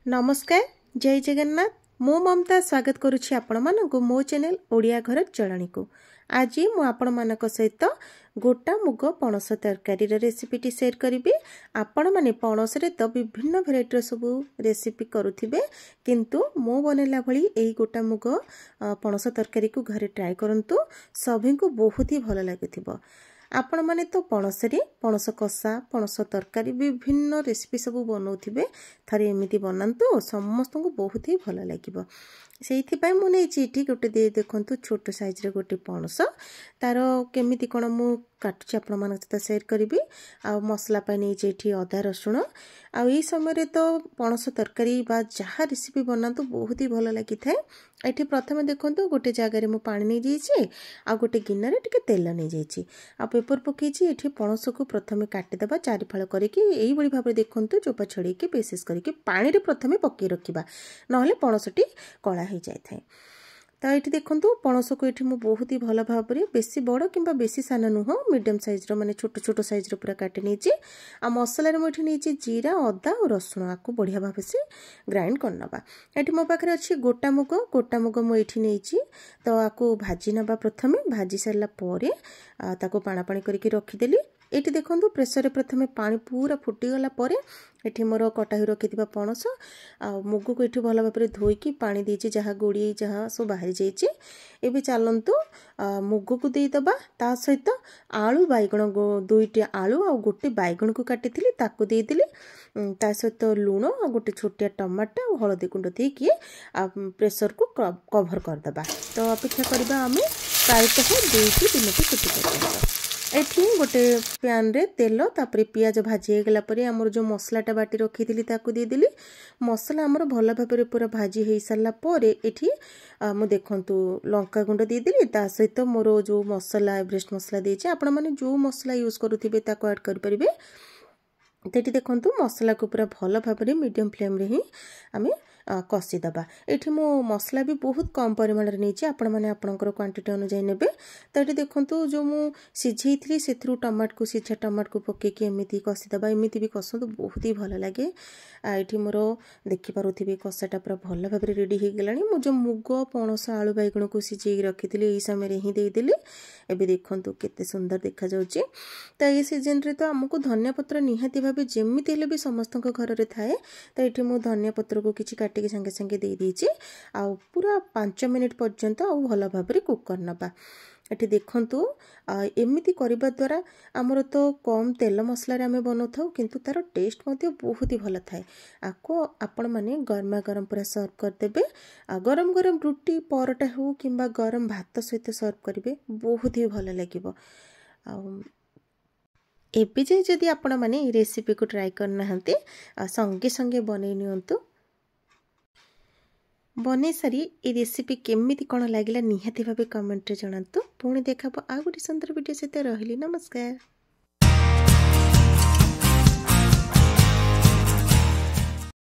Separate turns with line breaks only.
नमस्कार जय जगन्नाथ मो ममता स्वागत करुछि आपण मानकु मो चैनल ओडिया घर चलणी को। आज मु आपण मानक सहित गोटा मुग पणस तरकारी रेसिपीटी शेयर करी। आपण माने पणस रे तो विभिन्न भेराइटी सब रेसिपी करुथिबे किंतु मो बनेला भली एही गोटा मुग पणस तरकारी को घरे ट्राई करंतु। सभी को बहुत ही भल लागुथिबो। आपण माने तो पणस रे पणस कषा पणस तरकारी विभिन्न रेसिपी सब बनाउथिबे। थरे एमिति बनांतु समस्त को बहुत ही भल लागिबो। सेइथिपाई मु नेछि एठी गोटे दे देखंतु छोट साइज रे गोटे पणस तार केमिति कोन मु काटुछि आपण मानक सहित शेयर करिबी। आ मसला पाई नेछि एठी अदा रसुण आ ई समय रे तो पणस तरकारी बा जहा रेसिपी बनांतु बहुत ही भल लागि थाए। एठी प्रथमे देखंतु गोटे जगह रे मु पानी नै जाईछि आ गोटे गिन्ना रे टिके तेल नै जाईछि आ पेपर पकेछि। एठी पणस को प्रथमे काटि देबा चारि फाळ करिकि एई बडी भाबरे देखंतु चोपा छडी के पेसेस करिकि पानी रे प्रथमे पके रखिबा नहले पणसटी कळा हो जाय थाए। तो ये देखो पणस को ये बहुत ही भल भाव बेसी बड़ कि बेसी सान नुह मीडियम साइज माने छोट छोट साइज पूरा काटी नहीं। आ मसला मुझे नहीं जीरा अदा और रसुण आपको बढ़िया भाव से ग्राइंड करनबा। ये मो पाखे अच्छी गोटा मुग मुझे नहीं तो आपको भाजी नबा। प्रथमे भाजी सारा पर ताको पाणा पाणी करके रखीदेली। ये देखो प्रेसर रे प्रथमे पानी पूरा फुटीगला पर एठी मोर कटा हो रखि पणस आ मुग को ये भल भाव धोईकी पानी देछि जहाँ गोड़ी जहाँ सब बाहरी जाइछि। एबे चलंतु मुग को दे दबा ता सहित आलू बैगण दुईटी आलू आ गोटे बैगण को काटिथिली ताको दे देली। ता सहित लूण आ गोटे छोटिया टमाटर और हळदी गुंड देकी प्रेसर को कवर कर दबा। तो अपेक्षा करबा आमे प्रायतः 2 से 3 मिनट फुटी करबा। एठी गोटे पैन रे तेल तापरे पियाज भाजी हे गला परे हमर जो मसलाटा बाटी रखी थिली ताको दे दिली। मसला हमर भल भाबरे पूरा भाजी हे सारला परे एठी मु देखंतु लंका गुंड दे दिली। ता सहित मोर जो मसला एवरेस्ट मसला देछि आपण माने जो मसला यूज करूथिबे ताको ऐड कर परिबे। तेठी देखंतु मसला को पूरा भल भाबरे मीडियम फ्लेम रे ही आमे कषी दबा। एठी मो मसला भी बहुत कम परिमाण रे नेछि आपण माने आपनकर क्वांटिटी अनुसार नेबे। तो ये देखंतु जो मु सिझेइथली सेथरु टमाटर को सिझा टमाटर को पके के एमिति कषी दबा। एमिति भी कसंतु बहुत ही भल लागे। एठी मोर देखि पारुथिबे कषाटा पूरा भल भाबरे रेडी हे गेलानी। मु जो मुग पणस आलू बैगण को सिझेइ रखिथिली एही समय रे ही देइ देली। एबे देखंतु केते सुंदर देखा जाउची। तो ये सीजन रे तो हमको धनिया पत्र निहाती भाबे जेमिति हेले भी समस्त घर रे थाए। तो एठी मु धनिया पत्र को किछि काटी के संगे संगे दे दीची आ पूरा 5 मिनिट पर्यंत आ भल भाबरे कुक करनबा। एठी देखंतु एमिति करिबा द्वारा हमर तो कम तेल मसला रे हमें बनौथाउ किंतु तार टेस्ट मध्ये बहुत ही भल थाए। आको आपण माने गरमा गरम पूरा सर्व कर देबे। गरम गरम रोटी परोटा हो किंबा गरम भात सहित सर्व करिवे बहुत ही भल लागिबो। एबे जे जदि आपण माने रेसिपी को ट्राई करना हंते संगे संगे बनै नियंतु। बनै सारी ए रेसिपी केमिति कोन लागिला निहाती भाबे कमेंट रे जणांतु। पुणी देखाबो आ गोटे सुंदर वीडियो सहित। रहिली नमस्कार।